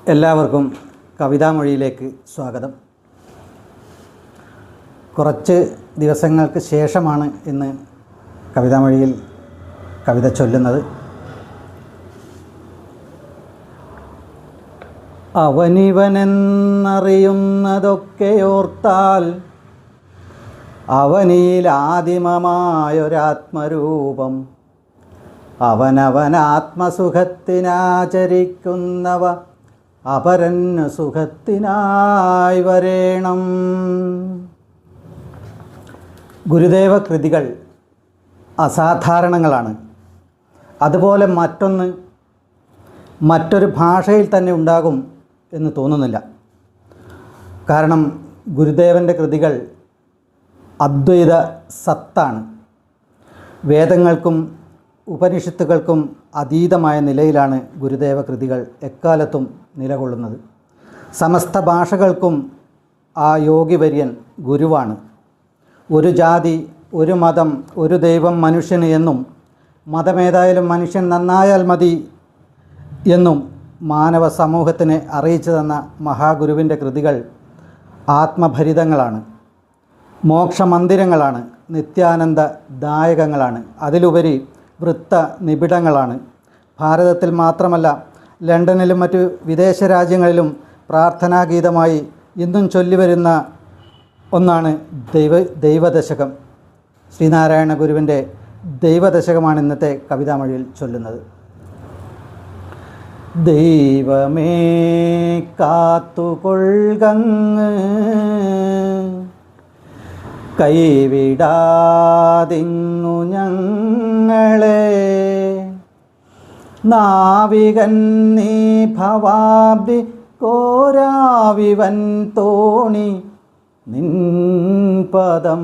എല്ലാവർക്കും കവിതാമൊഴിയിലേക്ക് സ്വാഗതം. കുറച്ച് ദിവസങ്ങൾക്ക് ശേഷമാണ് ഇന്ന് കവിതാമൊഴിയിൽ കവിത ചൊല്ലുന്നത്. അവനിവനെന്നറിയുന്നതൊക്കെയോർത്താൽ അവനിൽ ആദിമമായൊരാത്മരൂപം, അവനവനാത്മസുഖത്തിനാചരിക്കുന്നവ അപരന് സുഖത്തിനായി വരേണം. ഗുരുദേവ കൃതികൾ അസാധാരണങ്ങളാണ്. അതുപോലെ മറ്റൊരു ഭാഷയിൽ തന്നെ ഉണ്ടാകും എന്ന് തോന്നുന്നില്ല. കാരണം ഗുരുദേവൻ്റെ കൃതികൾ അദ്വൈത സത്താണ്. വേദങ്ങൾക്കും ഉപനിഷത്തുകൾക്കും അതീതമായ നിലയിലാണ് ഗുരുദേവ കൃതികൾ എക്കാലത്തും നിലകൊള്ളുന്നത്. സമസ്ത ഭാഷകൾക്കും ആ യോഗിവര്യൻ ഗുരുവാണ്. ഒരു ജാതി, ഒരു മതം, ഒരു ദൈവം മനുഷ്യന് എന്നും മതമേതായാലും മനുഷ്യൻ നന്നായാൽ മതി എന്നും മാനവ സമൂഹത്തിനെ അറിയിച്ചു തന്ന മഹാഗുരുവിൻ്റെ കൃതികൾ ആത്മഭരിതങ്ങളാണ്, മോക്ഷമന്ദിരങ്ങളാണ്, നിത്യാനന്ദദായകങ്ങളാണ്, അതിലുപരി വൃത്ത നിബിഡങ്ങളാണ്. ഭാരതത്തിൽ മാത്രമല്ല, ലണ്ടനിലും മറ്റു വിദേശ രാജ്യങ്ങളിലും പ്രാർത്ഥനാഗീതമായി ഇന്നും ചൊല്ലിവരുന്ന ഒന്നാണ് ദൈവദശകം. ശ്രീനാരായണ ഗുരുവിൻ്റെ ദൈവദശകമാണ് ഇന്നത്തെ കവിതാമൊഴിയിൽ ചൊല്ലുന്നത്. ദൈവമേ കാത്തുകൊൾകങ്ങ് കൈവിടാതിങ്ങു ഞങ്ങളെ, നാവികൻ നീ ഭവാബ്ദി കോരാവിവൻ തോണി നിൻ പദം.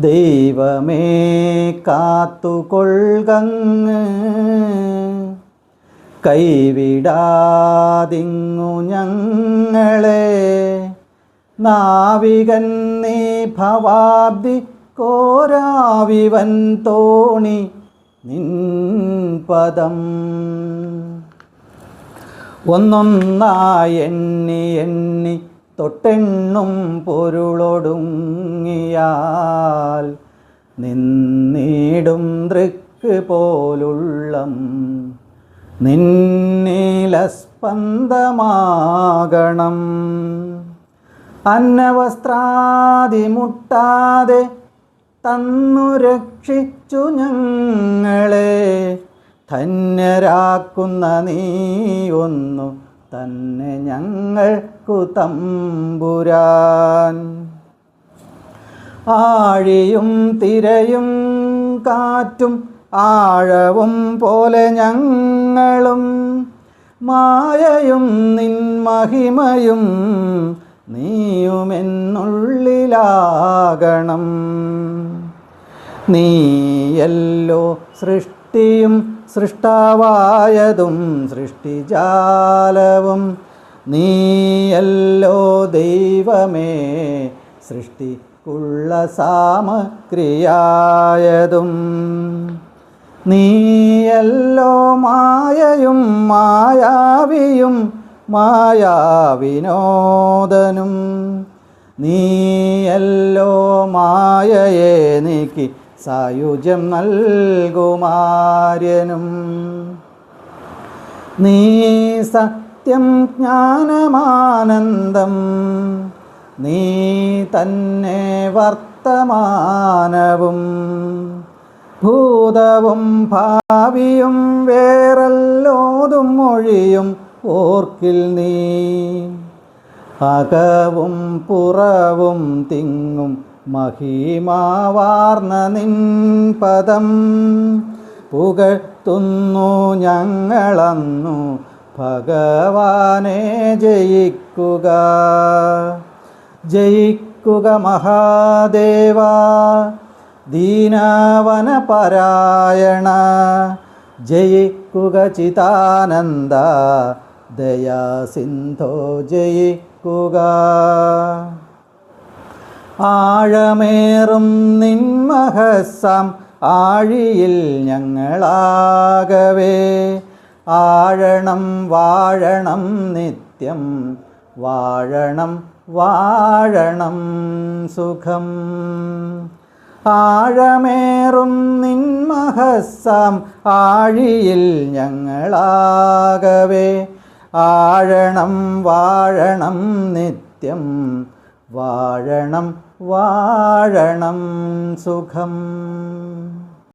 ദൈവമേ കാത്തുകൊൾകങ്ങ് കൈവിടാതിങ്ങു ഞങ്ങളെ, നാവികൻ നീ ഭവാബ്ദി കോരാവിവൻ തോണി നിൻ പദം. ഒന്നൊന്നായി എണ്ണി എണ്ണി തൊട്ടെണ്ണും പൊരുളൊടുങ്ങിയാൽ നിന്നിടും ദൃക്ക് പോലുള്ളം നിന്നിലസ്പന്ദമാകണം. അന്നവസ്ത്രാദി മുട്ടാതെ തന്നു രക്ഷിച്ചു ഞങ്ങളെ, ധന്യരാക്കുന്ന നീ ഒന്നു തന്നെ ഞങ്ങൾക്കു തമ്പുരാൻ. ആഴിയും തിരയും കാറ്റും ആഴവും പോലെ ഞങ്ങളും, മായയും നിൻ മഹിമയും നീയുമെന്നുള്ളിലാകണം. നീയല്ലോ സൃഷ്ടിയും സൃഷ്ടാവായതും സൃഷ്ടിജാലവും, നീയല്ലോ ദൈവമേ സൃഷ്ടിക്കുള്ള സാമഗ്രിയായതും. നീയല്ലോ മായയും മായാവിയും മായാവിനോദനും, നീയല്ലോ മായയെ നീക്കി സായുജ്യം നൽകുമാര്യനും. നീ സത്യം ജ്ഞാനമാനന്ദം, നീ തന്നെ വർത്തമാനവും, ഭൂതവും ഭാവിയും വേറെല്ലോതും മൊഴിയും ഓർക്കിൽ നീ. അകവും പുറവും തിങ്ങും മഹിമാവാർന്ന നിൻ പദം, പുകഴ്ത്തുന്നു ഞങ്ങളന്നു ഭഗവാനെ. ജയിക്കുക ജയിക്കുക മഹാദേവ, ദീനവനപരായണ, ജയിക്കുക ചിതാനന്ദ, ദയാസിന്ധോ ജയിക്കുക. ആഴമേറും നിൻമഹസാം ആഴിയിൽ ഞങ്ങളാകവേ ആഴണം വാഴണം നിത്യം വാഴണം വാഴണം സുഖം. ആഴമേറും നിൻമഹസ്സാം ആഴിയിൽ ഞങ്ങളാകവേ ആഴണം വാഴണം നിത്യം വാഴണം വാഴണം സുഖം.